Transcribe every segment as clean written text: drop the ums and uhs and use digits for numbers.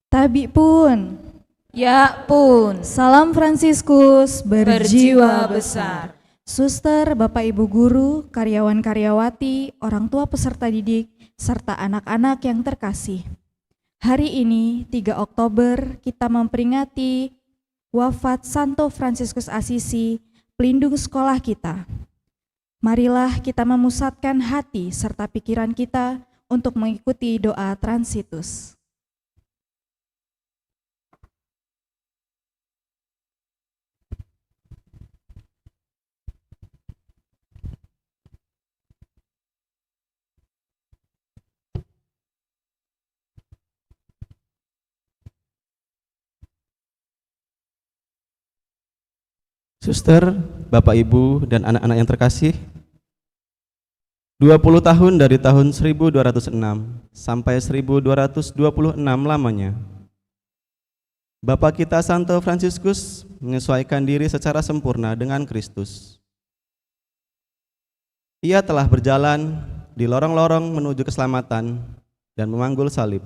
Tabi pun. Ya pun. Salam Fransiskus berjiwa besar. Suster, Bapak Ibu guru, karyawan-karyawati, orang tua peserta didik, serta anak-anak yang terkasih. Hari ini 3 Oktober kita memperingati wafat Santo Fransiskus Assisi, pelindung sekolah kita. Marilah kita memusatkan hati serta pikiran kita untuk mengikuti doa Transitus. Suster, Bapak Ibu, dan anak-anak yang terkasih, 20 tahun dari tahun 1206 sampai 1226 lamanya, Bapak kita Santo Fransiskus menyesuaikan diri secara sempurna dengan Kristus. Ia telah berjalan di lorong-lorong menuju keselamatan dan memanggul salib.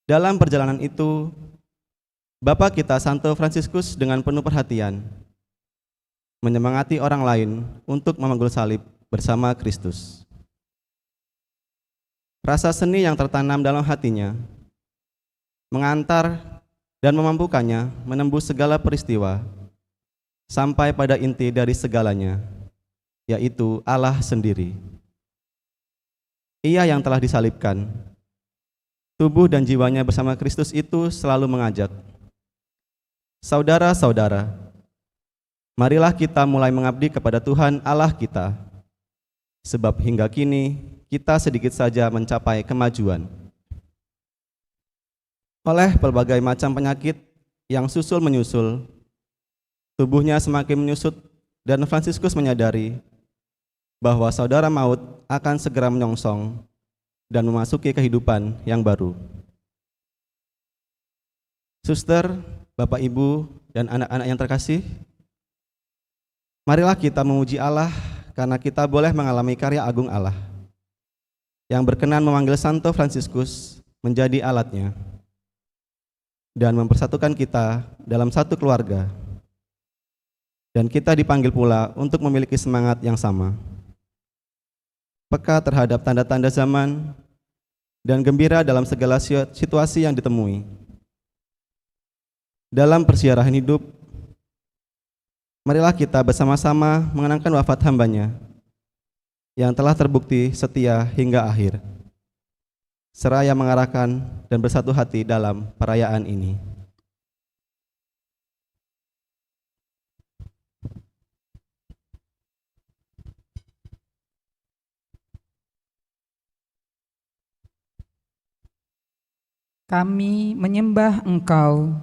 Dalam perjalanan itu, Bapak kita Santo Fransiskus dengan penuh perhatian menyemangati orang lain untuk memanggul salib bersama Kristus. Rasa seni yang tertanam dalam hatinya mengantar dan memampukannya menembus segala peristiwa sampai pada inti dari segalanya, yaitu Allah sendiri. Ia yang telah disalibkan, tubuh dan jiwanya bersama Kristus itu selalu mengajak, saudara-saudara, marilah kita mulai mengabdi kepada Tuhan Allah kita, sebab hingga kini kita sedikit saja mencapai kemajuan. Oleh berbagai macam penyakit yang susul menyusul, tubuhnya semakin menyusut dan Fransiskus menyadari bahwa saudara maut akan segera menyongsong dan memasuki kehidupan yang baru. Suster, Bapak Ibu, dan anak-anak yang terkasih, marilah kita memuji Allah karena kita boleh mengalami karya agung Allah yang berkenan memanggil Santo Fransiskus menjadi alatnya dan mempersatukan kita dalam satu keluarga. Dan kita dipanggil pula untuk memiliki semangat yang sama, peka terhadap tanda-tanda zaman, dan gembira dalam segala situasi yang ditemui. Dalam persiaran hidup, marilah kita bersama-sama mengenangkan wafat hambanya yang telah terbukti setia hingga akhir, seraya mengarahkan dan bersatu hati dalam perayaan ini. Kami menyembah Engkau,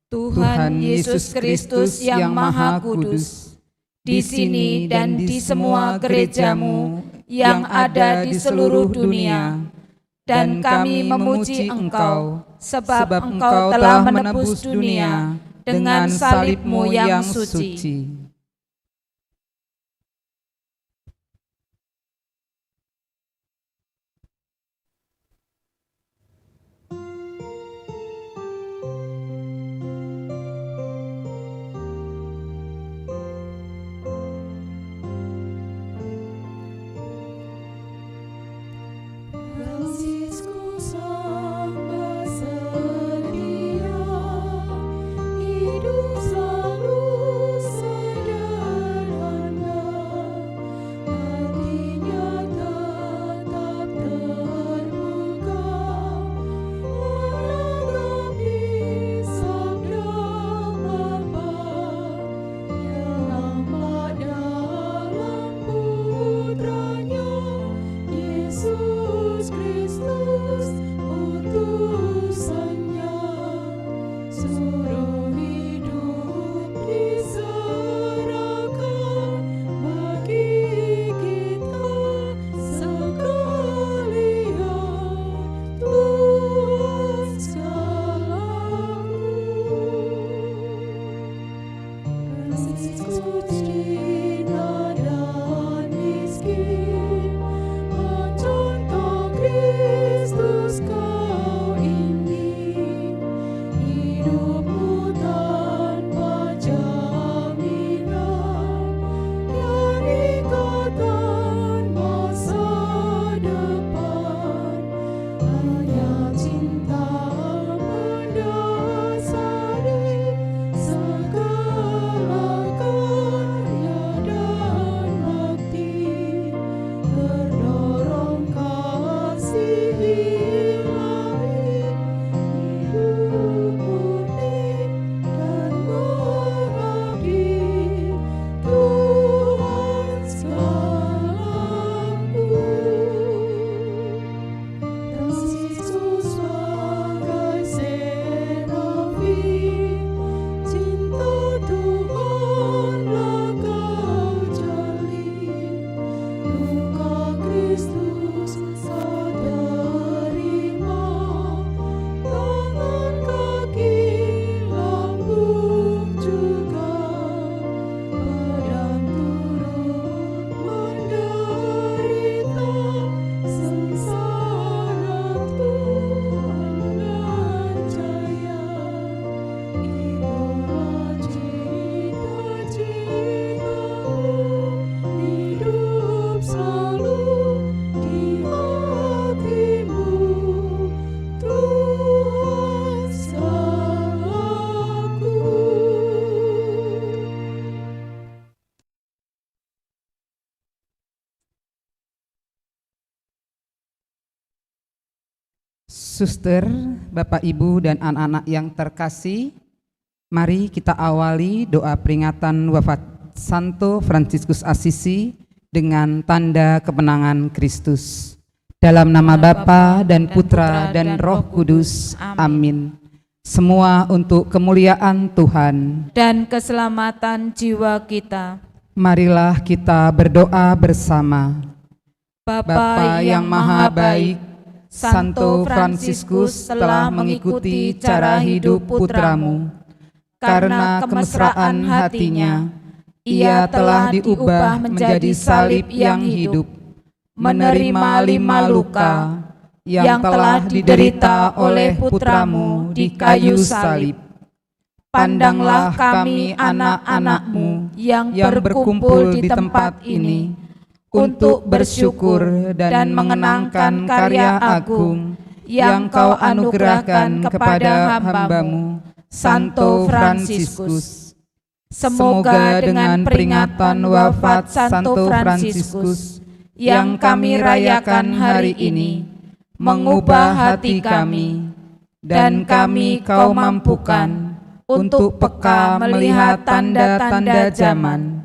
Tuhan Yesus Kristus yang Maha Kudus, di sini dan di semua gerejamu yang ada di seluruh dunia. Dan kami memuji Engkau, sebab Engkau telah menebus dunia dengan salib-Mu yang suci. Hidup selalu setia. Suster, Bapak, Ibu, dan anak-anak yang terkasih, mari kita awali doa peringatan wafat Santo Fransiskus Assisi dengan tanda kemenangan Kristus. Dalam nama Bapa dan Putra dan Roh Kudus. Amin. Semua untuk kemuliaan Tuhan dan keselamatan jiwa kita. Marilah kita berdoa bersama. Bapa yang Maha Baik, Santo Fransiskus telah mengikuti cara hidup putramu. Karena kemesraan hatinya, ia telah diubah menjadi salib yang hidup, menerima 5 luka yang telah diderita oleh putramu di kayu salib. Pandanglah kami anak-anak-mu yang berkumpul di tempat ini untuk bersyukur dan mengenangkan karya agung yang Kau anugerahkan kepada hamba-Mu, Santo Fransiskus. Semoga dengan peringatan wafat Santo Fransiskus yang kami rayakan hari ini mengubah hati kami, dan kami Kau mampukan untuk peka melihat tanda-tanda zaman,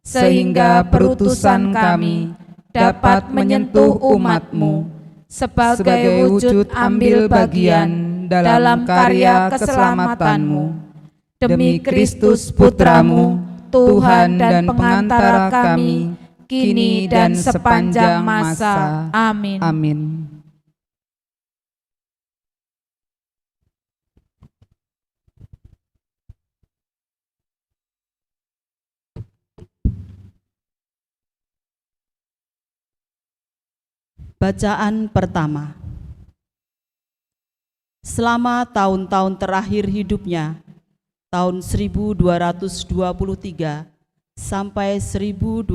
sehingga perutusan kami dapat menyentuh umat-Mu sebagai wujud ambil bagian dalam karya keselamatan-Mu. Demi Kristus Putramu, Tuhan dan pengantara kami, kini dan sepanjang masa. Amin. Amin. Bacaan pertama. Selama tahun-tahun terakhir hidupnya, tahun 1223 sampai 1226,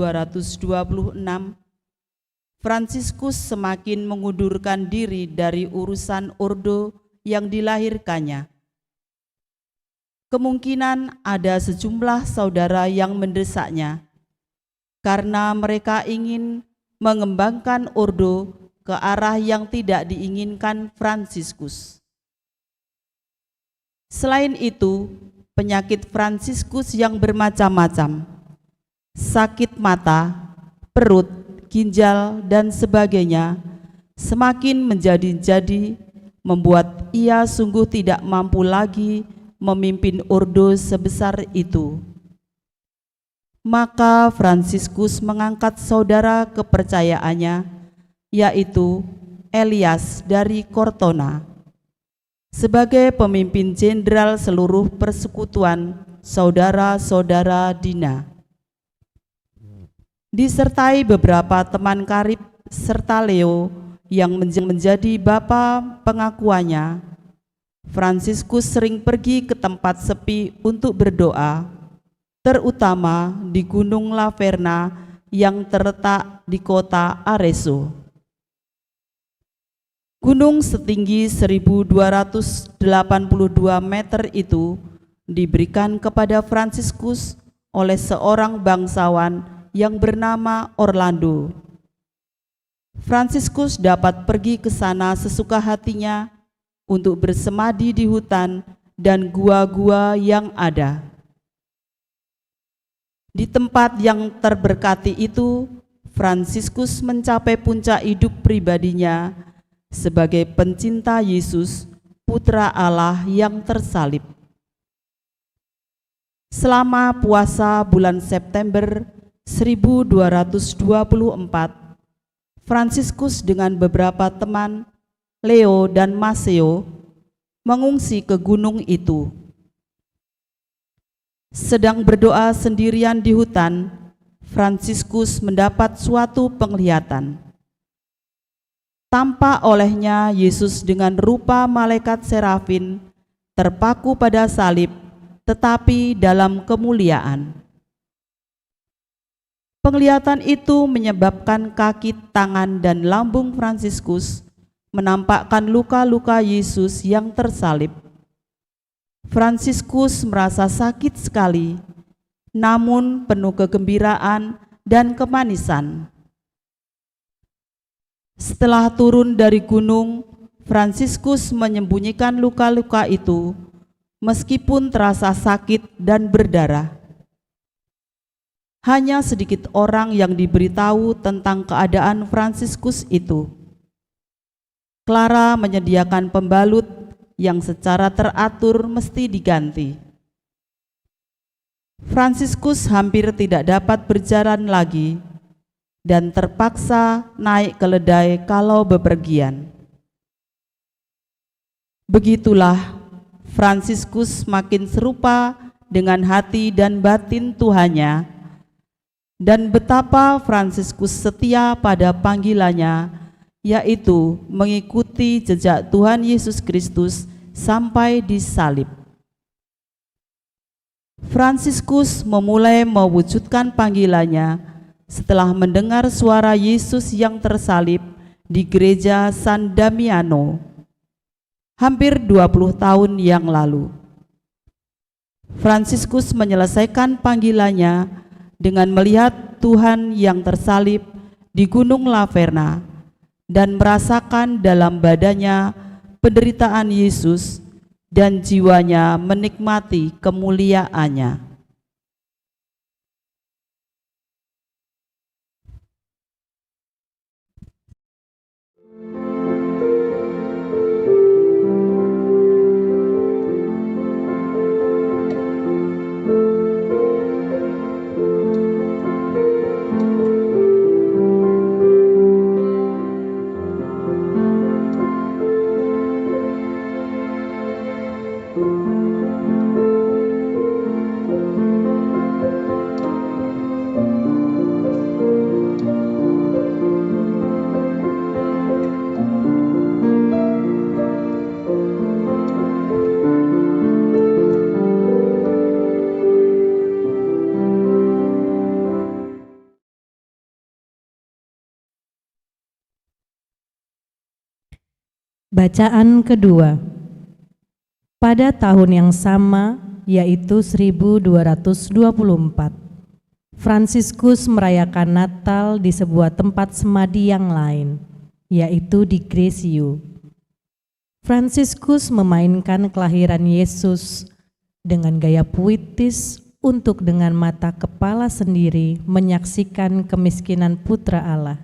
Fransiskus semakin mengundurkan diri dari urusan ordo yang dilahirkannya. Kemungkinan ada sejumlah saudara yang mendesaknya, karena mereka ingin mengembangkan ordo ke arah yang tidak diinginkan Fransiskus. Selain itu, penyakit Fransiskus yang bermacam-macam, sakit mata, perut, ginjal, dan sebagainya, semakin menjadi-jadi, membuat ia sungguh tidak mampu lagi memimpin ordo sebesar itu. Maka Fransiskus mengangkat saudara kepercayaannya, yaitu Elias dari Cortona, sebagai pemimpin jenderal seluruh persekutuan saudara-saudara Dina. Disertai beberapa teman karib serta Leo yang menjadi bapa pengakuannya, Fransiskus sering pergi ke tempat sepi untuk berdoa, terutama di Gunung Laverna yang terletak di kota Arezzo. Gunung setinggi 1282 meter itu diberikan kepada Fransiskus oleh seorang bangsawan yang bernama Orlando. Fransiskus dapat pergi ke sana sesuka hatinya untuk bersemadi di hutan dan gua-gua yang ada. Di tempat yang terberkati itu, Fransiskus mencapai puncak hidup pribadinya sebagai pencinta Yesus, Putra Allah yang tersalib. Selama puasa bulan September 1224, Fransiskus dengan beberapa teman, Leo dan Maseo, mengungsi ke gunung itu. Sedang berdoa sendirian di hutan, Fransiskus mendapat suatu penglihatan. Tampak olehnya Yesus dengan rupa malaikat serafin terpaku pada salib, tetapi dalam kemuliaan. Penglihatan itu menyebabkan kaki, tangan, dan lambung Fransiskus menampakkan luka-luka Yesus yang tersalib. Fransiskus merasa sakit sekali, namun penuh kegembiraan dan kemanisan. Setelah turun dari gunung, Fransiskus menyembunyikan luka-luka itu meskipun terasa sakit dan berdarah. Hanya sedikit orang yang diberitahu tentang keadaan Fransiskus itu. Clara menyediakan pembalut yang secara teratur mesti diganti. Fransiskus hampir tidak dapat berjalan lagi dan terpaksa naik keledai kalau bepergian. Begitulah Fransiskus makin serupa dengan hati dan batin Tuhannya, dan betapa Fransiskus setia pada panggilannya, yaitu mengikuti jejak Tuhan Yesus Kristus sampai disalib. Fransiskus memulai mewujudkan panggilannya setelah mendengar suara Yesus yang tersalib di gereja San Damiano hampir 20 tahun yang lalu. Fransiskus menyelesaikan panggilannya dengan melihat Tuhan yang tersalib di Gunung Laverna dan merasakan dalam badannya penderitaan Yesus dan jiwanya menikmati kemuliaannya. Bacaan kedua. Pada tahun yang sama, yaitu 1224, Fransiskus merayakan Natal di sebuah tempat semadi yang lain, yaitu di Gresio. Fransiskus memainkan kelahiran Yesus dengan gaya puitis untuk dengan mata kepala sendiri menyaksikan kemiskinan Putra Allah.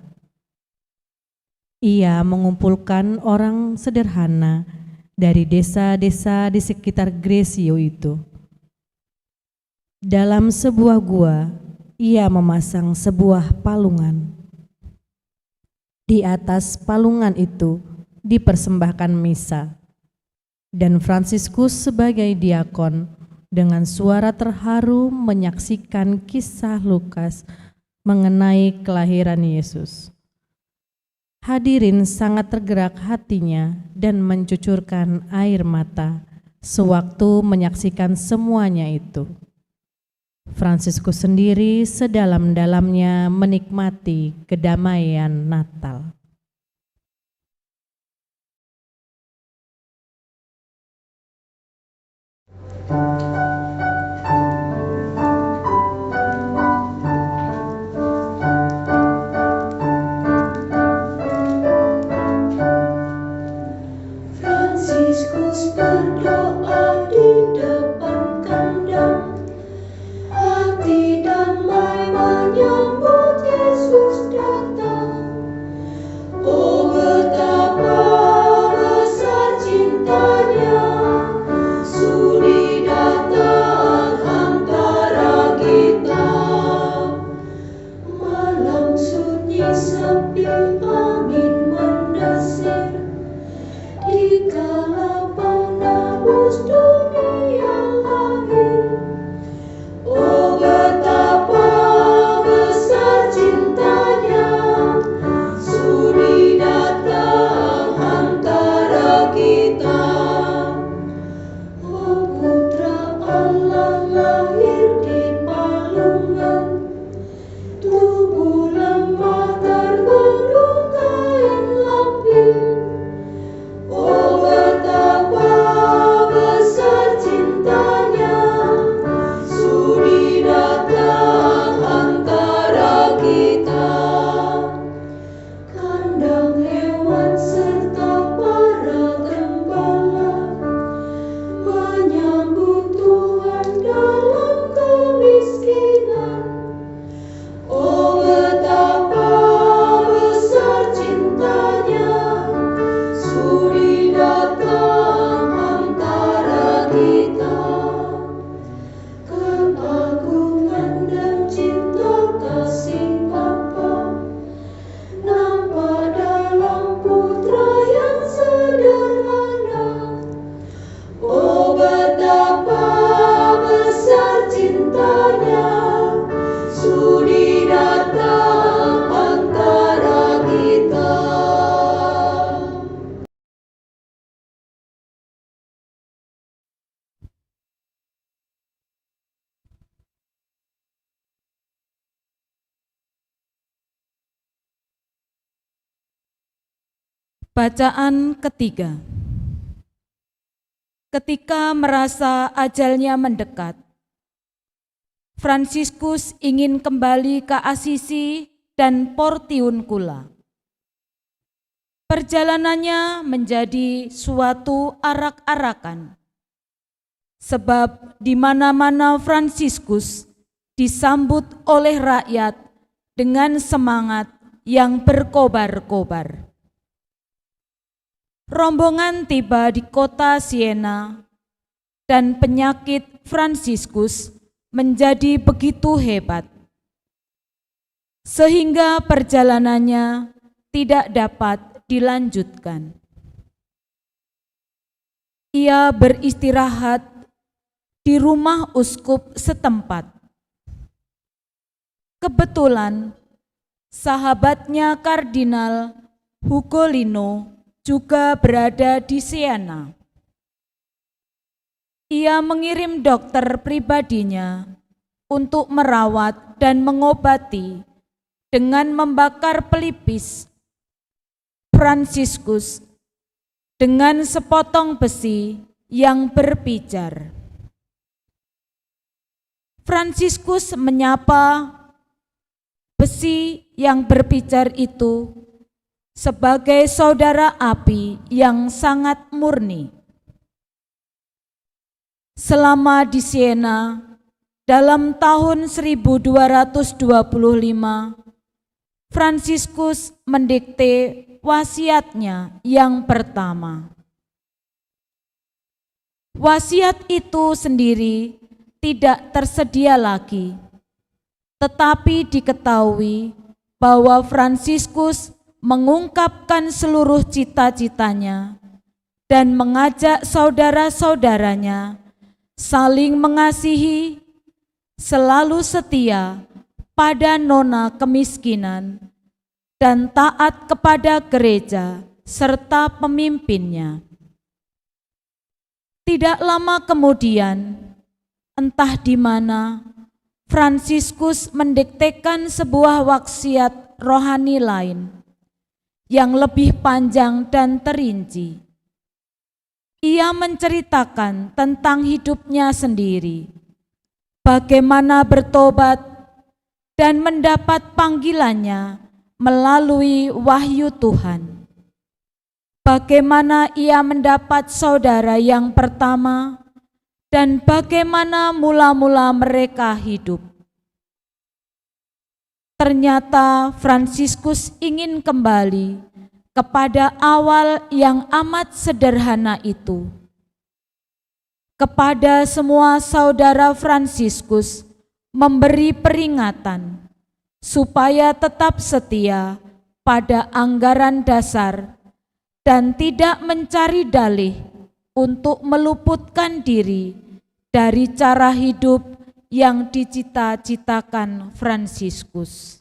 Ia mengumpulkan orang sederhana dari desa-desa di sekitar Gresio itu. Dalam sebuah gua, ia memasang sebuah palungan. Di atas palungan itu dipersembahkan misa, dan Fransiskus sebagai diakon dengan suara terharu menyaksikan kisah Lukas mengenai kelahiran Yesus. Hadirin sangat tergerak hatinya dan mencucurkan air mata sewaktu menyaksikan semuanya itu. Fransiskus sendiri sedalam-dalamnya menikmati kedamaian Natal. Fransiskus berdoa di depan kandang, hati damai menyambut Yesus datang. Bacaan ketiga. Ketika merasa ajalnya mendekat, Fransiskus ingin kembali ke Asisi dan Portiuncula. Perjalanannya menjadi suatu arak-arakan, sebab di mana-mana Fransiskus disambut oleh rakyat dengan semangat yang berkobar-kobar. Rombongan tiba di kota Siena dan penyakit Fransiskus menjadi begitu hebat, sehingga perjalanannya tidak dapat dilanjutkan. Ia beristirahat di rumah uskup setempat. Kebetulan sahabatnya Kardinal Ugolino juga berada di Siena. Ia mengirim dokter pribadinya untuk merawat dan mengobati dengan membakar pelipis Fransiskus dengan sepotong besi yang berpijar. Fransiskus menyapa besi yang berpijar itu sebagai saudara api yang sangat murni. Selama di Siena, dalam tahun 1225, Fransiskus mendikte wasiatnya yang pertama. Wasiat itu sendiri tidak tersedia lagi, tetapi diketahui bahwa Fransiskus mengungkapkan seluruh cita-citanya dan mengajak saudara-saudaranya saling mengasihi, selalu setia pada nona kemiskinan, dan taat kepada gereja serta pemimpinnya. Tidak lama kemudian, entah di mana, Fransiskus mendiktekan sebuah wasiat rohani lain yang lebih panjang dan terinci. Ia menceritakan tentang hidupnya sendiri, bagaimana bertobat dan mendapat panggilannya melalui wahyu Tuhan. Bagaimana ia mendapat saudara yang pertama dan bagaimana mula-mula mereka hidup. Ternyata Fransiskus ingin kembali kepada awal yang amat sederhana itu. Kepada semua saudara Fransiskus memberi peringatan supaya tetap setia pada anggaran dasar dan tidak mencari dalih untuk meluputkan diri dari cara hidup yang dicita-citakan Fransiskus.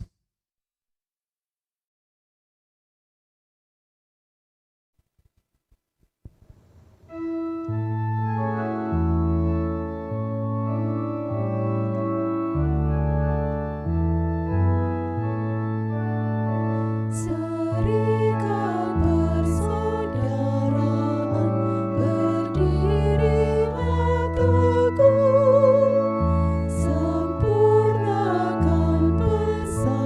Serikat persaudaraan berdirilah teguh, sempurnakan persatuan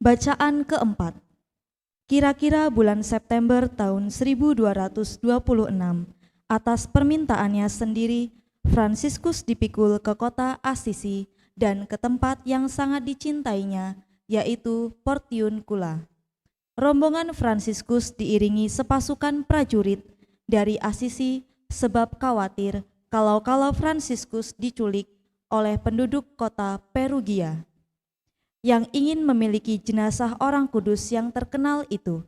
Bacaan keempat. Kira-kira bulan September tahun 1226, atas permintaannya sendiri, Fransiskus dipikul ke kota Assisi dan ke tempat yang sangat dicintainya, yaitu Portiuncula. Rombongan Fransiskus diiringi sepasukan prajurit dari Assisi sebab khawatir kalau Fransiskus diculik oleh penduduk kota Perugia yang ingin memiliki jenazah orang kudus yang terkenal itu.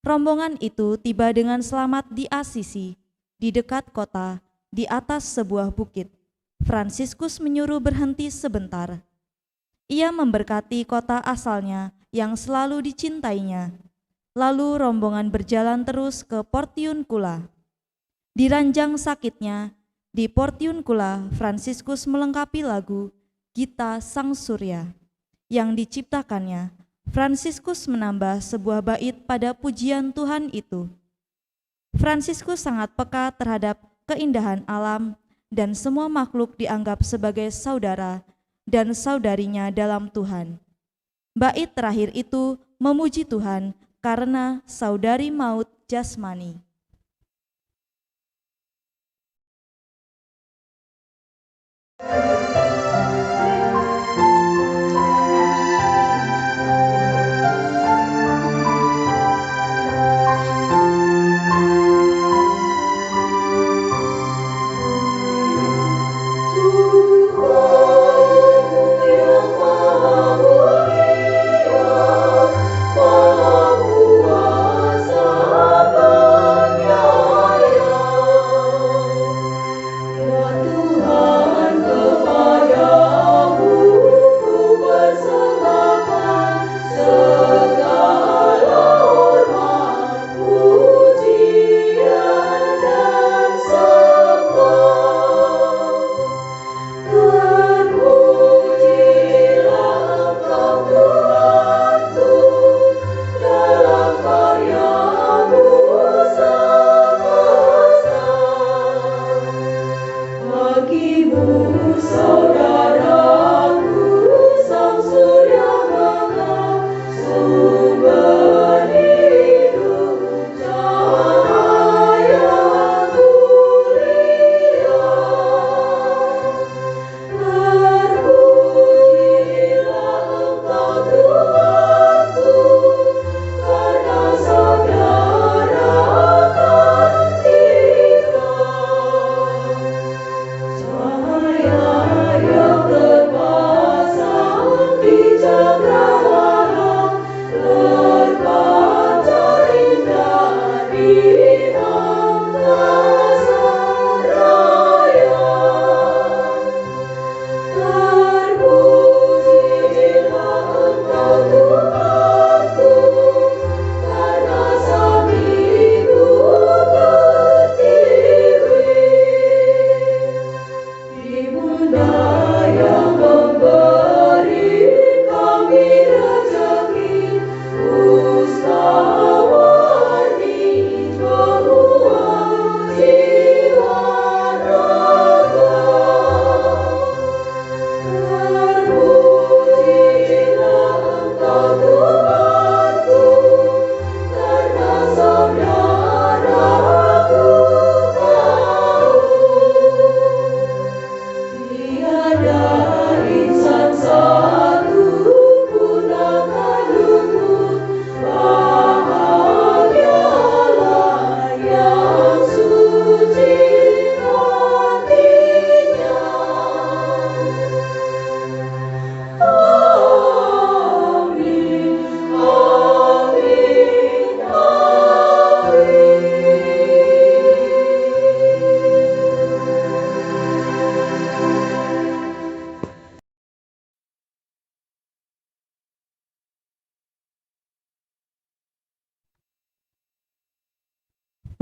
Rombongan itu tiba dengan selamat di Assisi, di dekat kota, di atas sebuah bukit. Fransiskus menyuruh berhenti sebentar. Ia memberkati kota asalnya yang selalu dicintainya. Lalu rombongan berjalan terus ke Portiuncula. Di ranjang sakitnya, di Portiuncula, Fransiskus melengkapi lagu Gita Sang Surya yang diciptakannya. Fransiskus menambah sebuah bait pada pujian Tuhan itu. Fransiskus sangat peka terhadap keindahan alam dan semua makhluk dianggap sebagai saudara dan saudarinya dalam Tuhan. Bait terakhir itu memuji Tuhan karena saudari maut jasmani.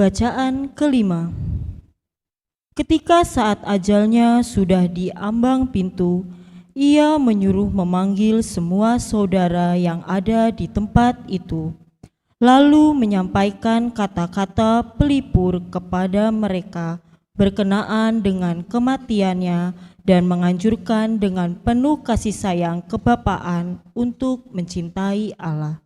Bacaan kelima. Ketika saat ajalnya sudah di ambang pintu, ia menyuruh memanggil semua saudara yang ada di tempat itu, lalu menyampaikan kata-kata pelipur kepada mereka berkenaan dengan kematiannya dan menganjurkan dengan penuh kasih sayang kebapaan untuk mencintai Allah.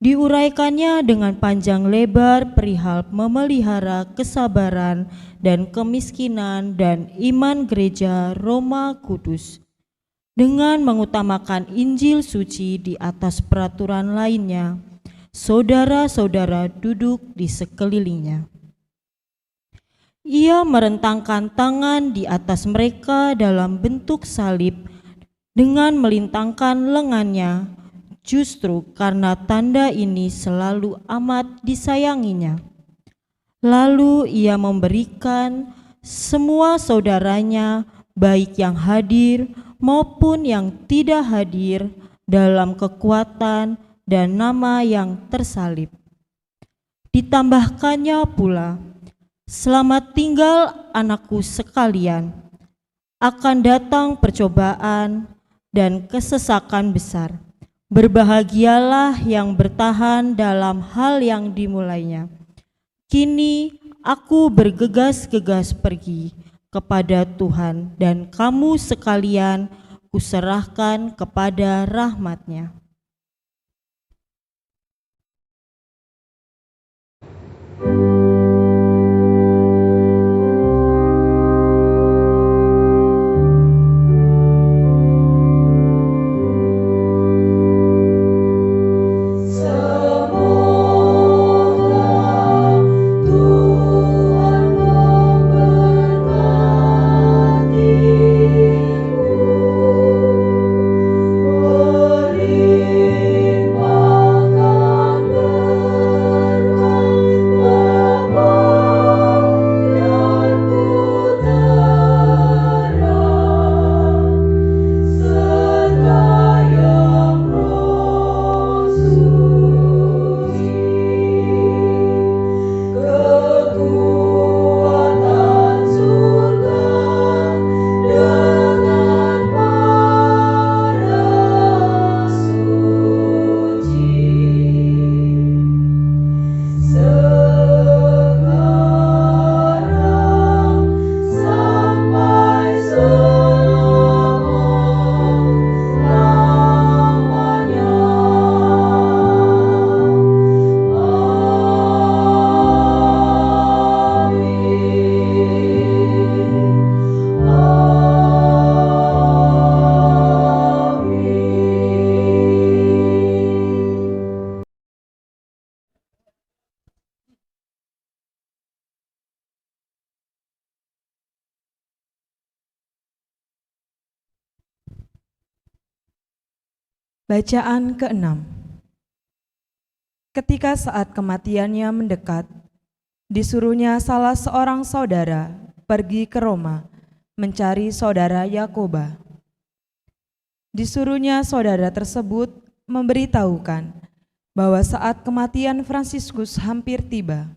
Diuraikannya dengan panjang lebar perihal memelihara kesabaran dan kemiskinan dan iman gereja Roma Kudus, dengan mengutamakan Injil suci di atas peraturan lainnya. Saudara-saudara duduk di sekelilingnya. Ia merentangkan tangan di atas mereka dalam bentuk salib dengan melintangkan lengannya, justru karena tanda ini selalu amat disayanginya. Lalu ia memberikan semua saudaranya, baik yang hadir maupun yang tidak hadir, dalam kekuatan dan nama yang tersalib. Ditambahkannya pula, "Selamat tinggal anakku sekalian, akan datang percobaan dan kesesakan besar. Berbahagialah yang bertahan dalam hal yang dimulainya. Kini aku bergegas-gegas pergi kepada Tuhan, dan kamu sekalian kuserahkan kepada rahmat-Nya." Bacaan ke-6. Ketika saat kematiannya mendekat, disuruhnya salah seorang saudara pergi ke Roma mencari saudara Yakoba. Disuruhnya saudara tersebut memberitahukan bahwa saat kematian Fransiskus hampir tiba,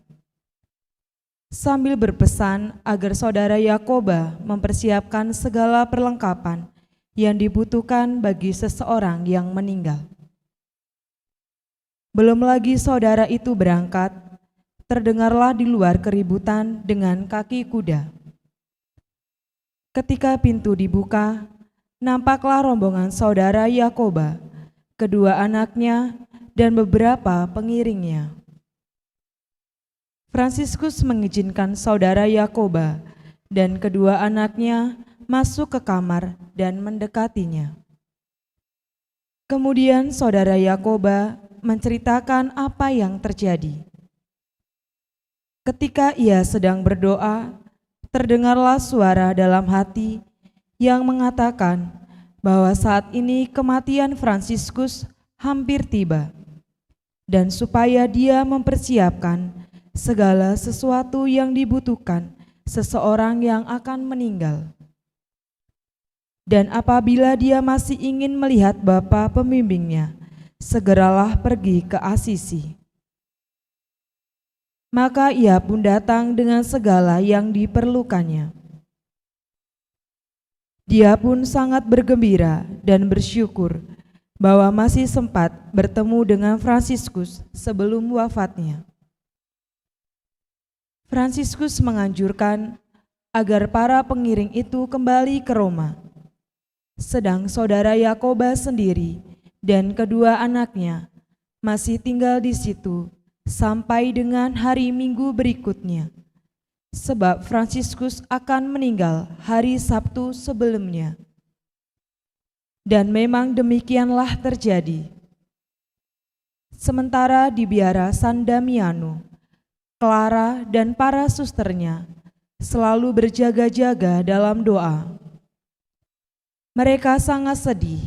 sambil berpesan agar saudara Yakoba mempersiapkan segala perlengkapan yang dibutuhkan bagi seseorang yang meninggal. Belum lagi saudara itu berangkat, terdengarlah di luar keributan dengan kaki kuda. Ketika pintu dibuka, nampaklah rombongan saudara Yakoba, kedua anaknya, dan beberapa pengiringnya. Fransiskus mengizinkan saudara Yakoba dan kedua anaknya masuk ke kamar dan mendekatinya. Kemudian saudara Yakoba menceritakan apa yang terjadi. Ketika ia sedang berdoa, terdengarlah suara dalam hati yang mengatakan bahwa saat ini kematian Fransiskus hampir tiba, dan supaya dia mempersiapkan segala sesuatu yang dibutuhkan seseorang yang akan meninggal. Dan apabila dia masih ingin melihat Bapa pembimbingnya, segeralah pergi ke Asisi. Maka ia pun datang dengan segala yang diperlukannya. Dia pun sangat bergembira dan bersyukur bahwa masih sempat bertemu dengan Fransiskus sebelum wafatnya. Fransiskus menganjurkan agar para pengiring itu kembali ke Roma. Sedang saudara Yakobus sendiri dan kedua anaknya masih tinggal di situ sampai dengan hari Minggu berikutnya, sebab Fransiskus akan meninggal hari Sabtu sebelumnya. Dan memang demikianlah terjadi. Sementara di biara San Damiano, Clara dan para susternya selalu berjaga-jaga dalam doa. Mereka sangat sedih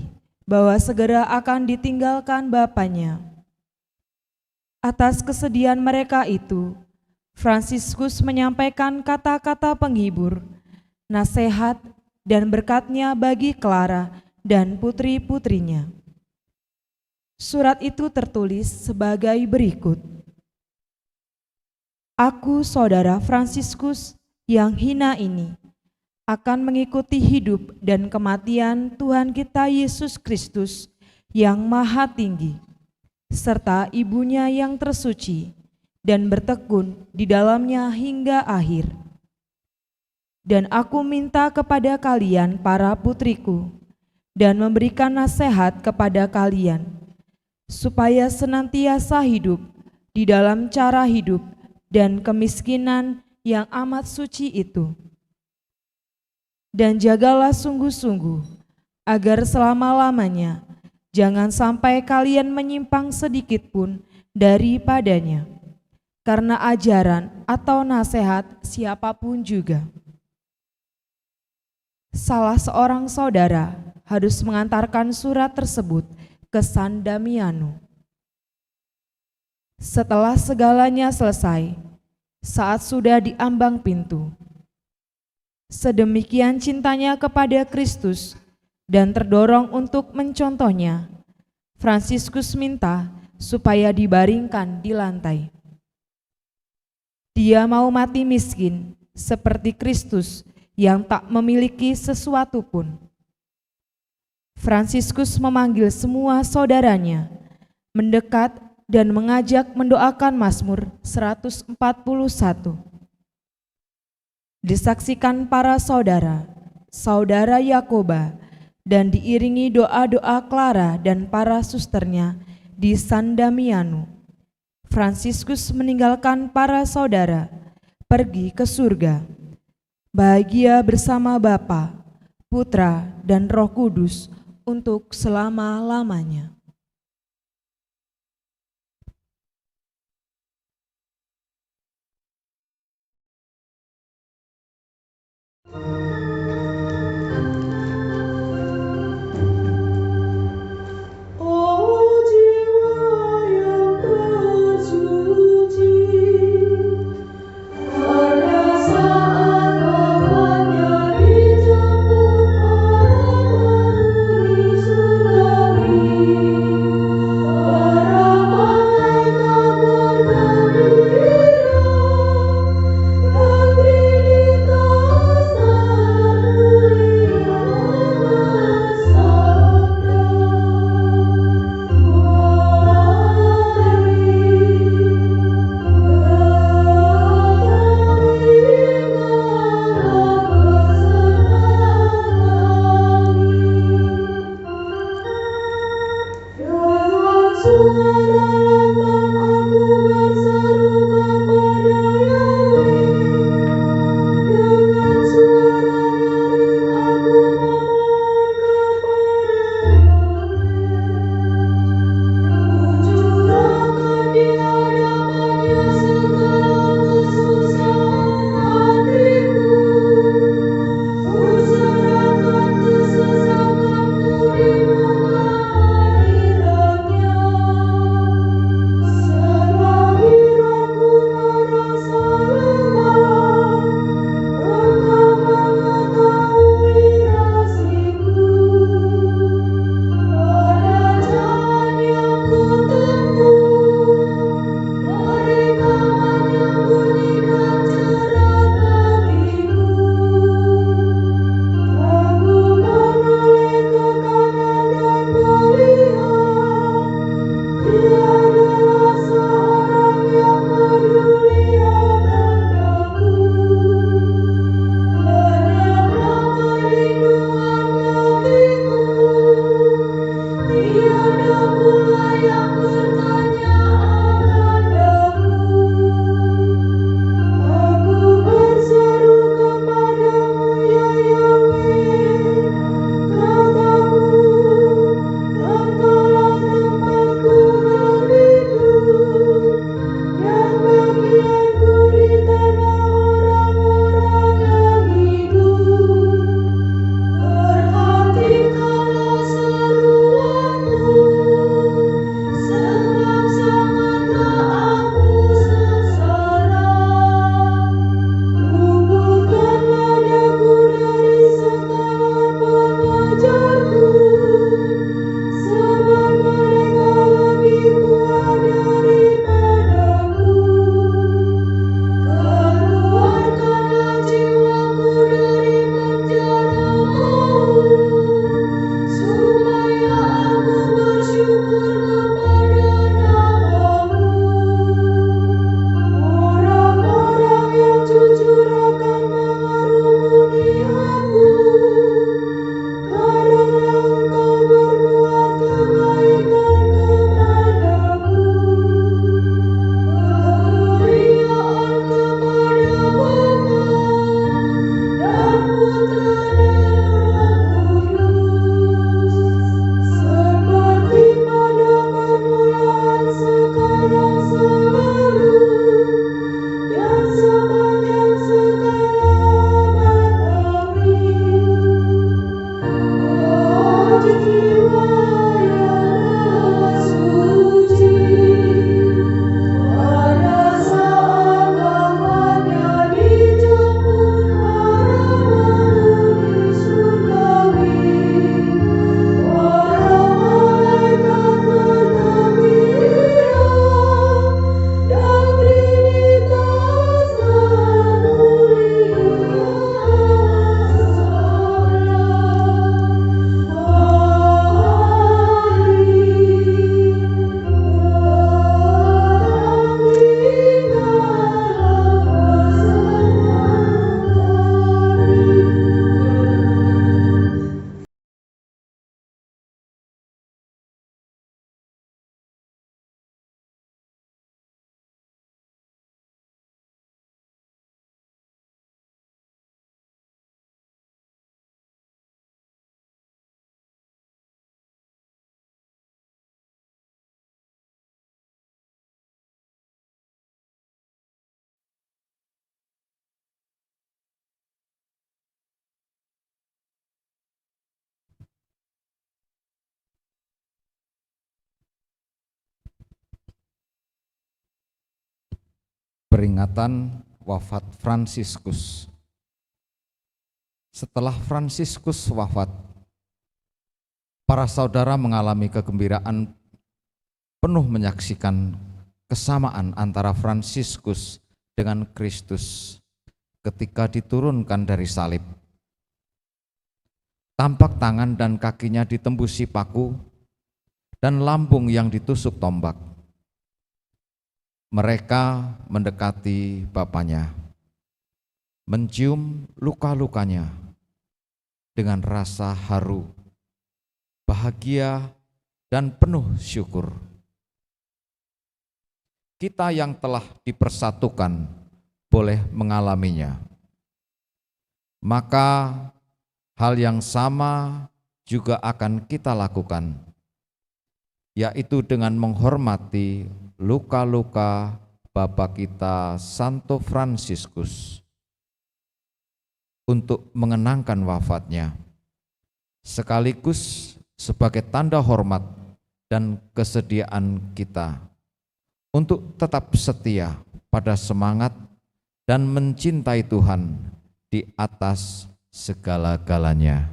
bahwa segera akan ditinggalkan bapaknya. Atas kesedihan mereka itu, Fransiskus menyampaikan kata-kata penghibur, nasihat, dan berkatnya bagi Clara dan putri-putrinya. Surat itu tertulis sebagai berikut. Aku, saudara Fransiskus, yang hina ini, akan mengikuti hidup dan kematian Tuhan kita Yesus Kristus yang maha tinggi, serta ibunya yang tersuci, dan bertekun di dalamnya hingga akhir. Dan aku minta kepada kalian para putriku, dan memberikan nasihat kepada kalian, supaya senantiasa hidup di dalam cara hidup dan kemiskinan yang amat suci itu. Dan jagalah sungguh-sungguh, agar selama-lamanya jangan sampai kalian menyimpang sedikit pun daripadanya, karena ajaran atau nasihat siapapun juga. Salah seorang saudara harus mengantarkan surat tersebut ke San Damiano. Setelah segalanya selesai, saat sudah di ambang pintu, sedemikian cintanya kepada Kristus dan terdorong untuk mencontohnya, Fransiskus minta supaya dibaringkan di lantai. Dia mau mati miskin seperti Kristus yang tak memiliki sesuatu pun. Fransiskus memanggil semua saudaranya, mendekat dan mengajak mendoakan Mazmur 141. Disaksikan para saudara, saudara Yakoba, dan diiringi doa-doa Clara dan para susternya di San Damiano. Fransiskus meninggalkan para saudara, pergi ke surga, bahagia bersama Bapa, Putra, dan Roh Kudus untuk selama-lamanya. Para Peringatan wafat Fransiskus. Setelah Fransiskus wafat, para saudara mengalami kegembiraan penuh menyaksikan kesamaan antara Fransiskus dengan Kristus ketika diturunkan dari salib. Tampak tangan dan kakinya ditembusi paku dan lambung yang ditusuk tombak. Mereka mendekati Bapaknya, mencium luka-lukanya dengan rasa haru, bahagia, dan penuh syukur. Kita yang telah dipersatukan boleh mengalaminya. Maka hal yang sama juga akan kita lakukan, yaitu dengan menghormati luka-luka Bapa kita Santo Fransiskus untuk mengenangkan wafatnya, sekaligus sebagai tanda hormat dan kesediaan kita untuk tetap setia pada semangat dan mencintai Tuhan di atas segala-galanya.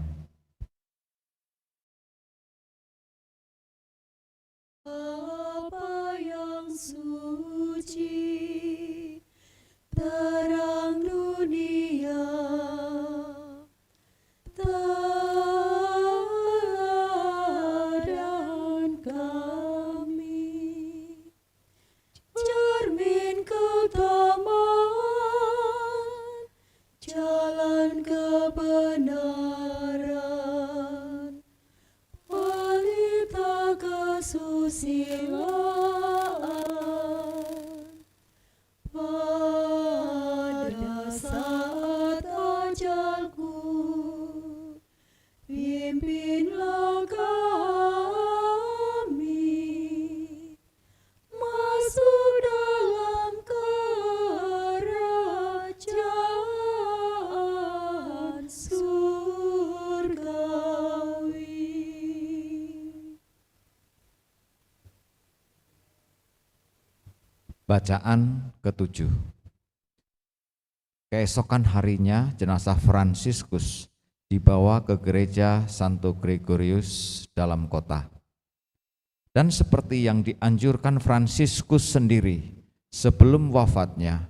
Bapa yang suci, terang dunia, teladan kami, cermin keutamaan, jalan kebenaran, pelita kesusilaan. Pada saat ajalku, pimpinlah kami masuk dalam kerajaan surgawi. Bacaan ketujuh. Keesokan harinya jenazah Fransiskus dibawa ke gereja Santo Gregorius dalam kota. Dan seperti yang dianjurkan Fransiskus sendiri sebelum wafatnya,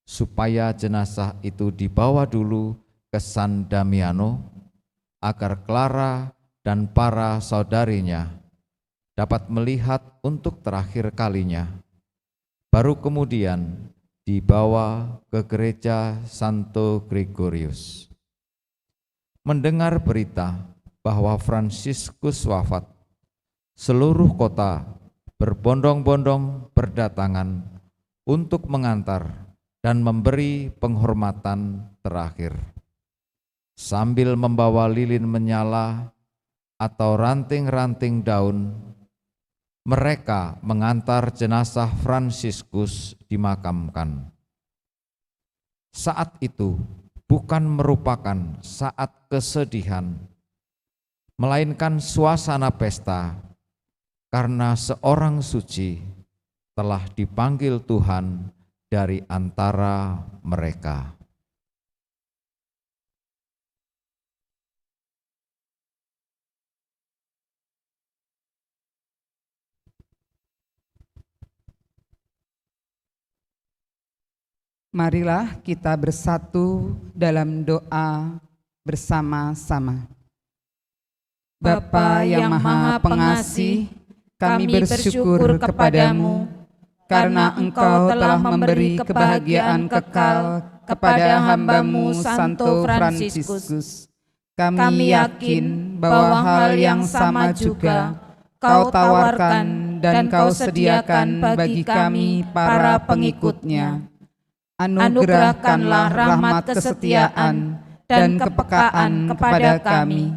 supaya jenazah itu dibawa dulu ke San Damiano, agar Clara dan para saudarinya dapat melihat untuk terakhir kalinya. Baru kemudian dibawa ke gereja Santo Gregorius. Mendengar berita bahwa Fransiskus wafat, seluruh kota berbondong-bondong berdatangan untuk mengantar dan memberi penghormatan terakhir. Sambil membawa lilin menyala atau ranting-ranting daun, mereka mengantar jenazah Fransiskus dimakamkan. Saat itu bukan merupakan saat kesedihan, melainkan suasana pesta, karena seorang suci telah dipanggil Tuhan dari antara mereka. Marilah kita bersatu dalam doa bersama-sama. Bapa yang Maha Pengasih, kami bersyukur kepadamu karena Engkau telah memberi kebahagiaan kekal kepada hamba-Mu Santo Fransiskus. Kami yakin bahwa hal yang sama juga Kau tawarkan dan Kau sediakan bagi kami para pengikut-Nya. Anugerahkanlah rahmat kesetiaan dan kepekaan kepada kami,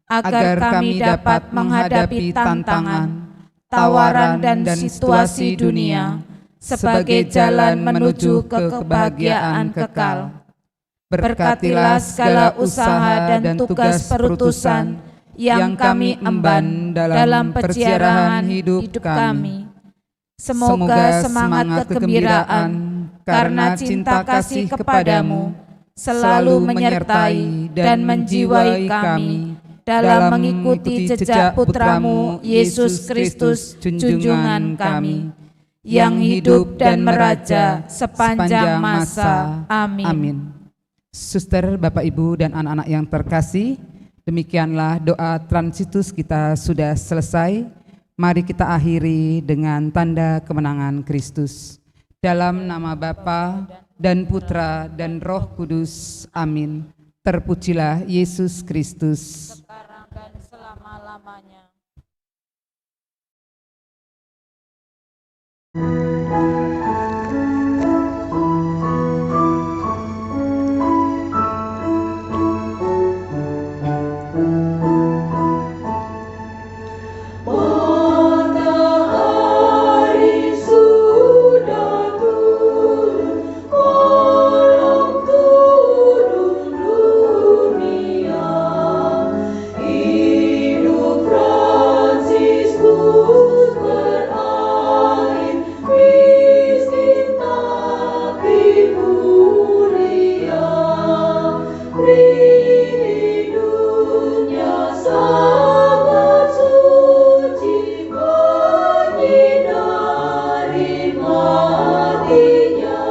agar kami dapat menghadapi tantangan, tawaran dan situasi dunia sebagai jalan menuju ke kebahagiaan kekal. Berkatilah segala usaha dan tugas perutusan yang kami emban dalam perjalanan hidup kami. Semoga semangat kegembiraan karena cinta kasih kepadamu selalu menyertai dan menjiwai kami dalam mengikuti jejak putramu Yesus Kristus junjungan kami, yang hidup dan meraja sepanjang masa. Amin. Amin. Suster, Bapak, Ibu, dan anak-anak yang terkasih, demikianlah doa transitus kita sudah selesai. Mari kita akhiri dengan tanda kemenangan Kristus. Dalam nama Bapa dan Putra dan Roh Kudus. Amin. Terpujilah Yesus Kristus. Sekarang dan selama-lamanya. Matahari sudah turun, malam turun dunia. Hidup Fransiskus berakhir, miskin tapi mulia. Hidupnya sangat suci, menyinari matinya.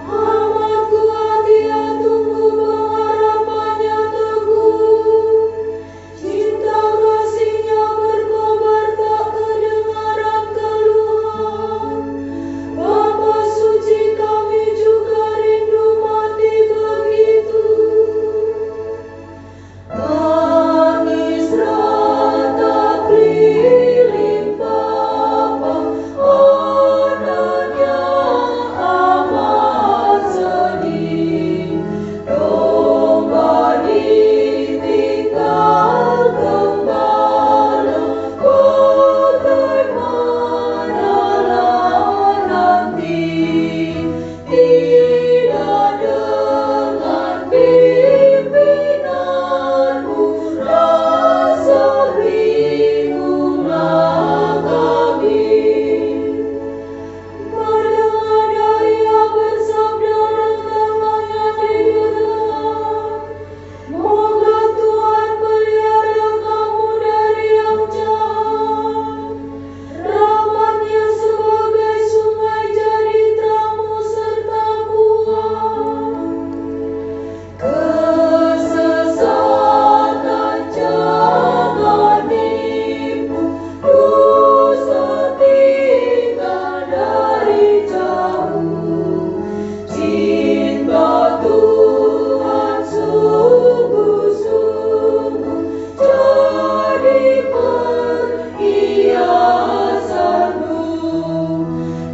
Amat kuat ia tumbuh, pengharapannya teguh. Cinta kasihnya berkobar, tak kedengaran keluhan. Bapa suci, kami juga rindu mati begitu. Tangis rata keliling Bapa, anaknya amat sedih. Domba ditinggal gembala, bagaimanalah nanti? Tidak dengan pimpinanmu, rasa rindulah kami. Mada-mada ia bersabda dengan langit digelar, moga Tuhan pelihara kamu dari yang jahat. Rahmatnya sebagai sungai jadi terangmu serta kuat. Kesesatan jangan nipu, dosa tinggal dari jauh. Cinta Tuhan sungguh-sungguh jadi perhiasanmu.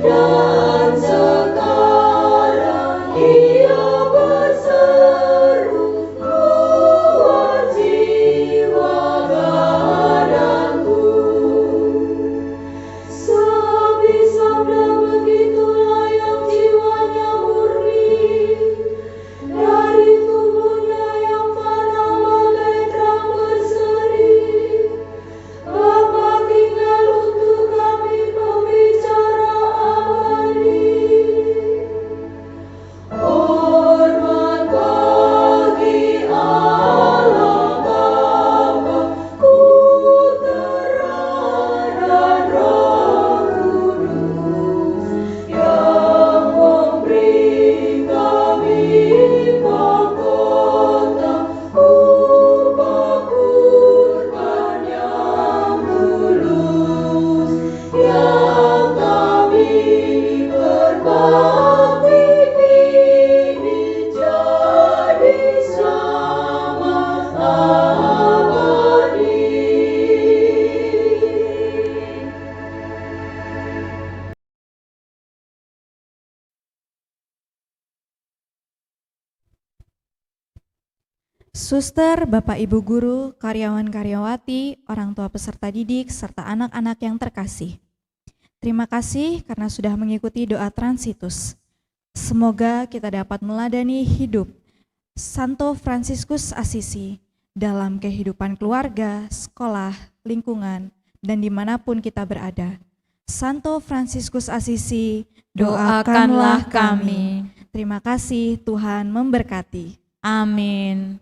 Dan sekarang ia berseru, keluar jiwa gadangku. Sapi sabda begitulah yang jiwanya murni, dari tubuhnya yang fana bagai terang berseri. Bapa tinggal untuk kami pembicara abadi. Hormat bagi Allah Bapa, Putra dan Roh Kudus, yang memberi kami mahkota upah kurban yang tulus, yang kami berbakti kini jadi selamat abadi. Suster, Bapak, Ibu guru, karyawan-karyawati, orang tua peserta didik, serta anak-anak yang terkasih. Terima kasih karena sudah mengikuti doa transitus. Semoga kita dapat meladani hidup Santo Fransiskus Assisi dalam kehidupan keluarga, sekolah, lingkungan, dan dimanapun kita berada. Santo Fransiskus Asisi, Doakanlah kami. Terima kasih, Tuhan memberkati. Amin.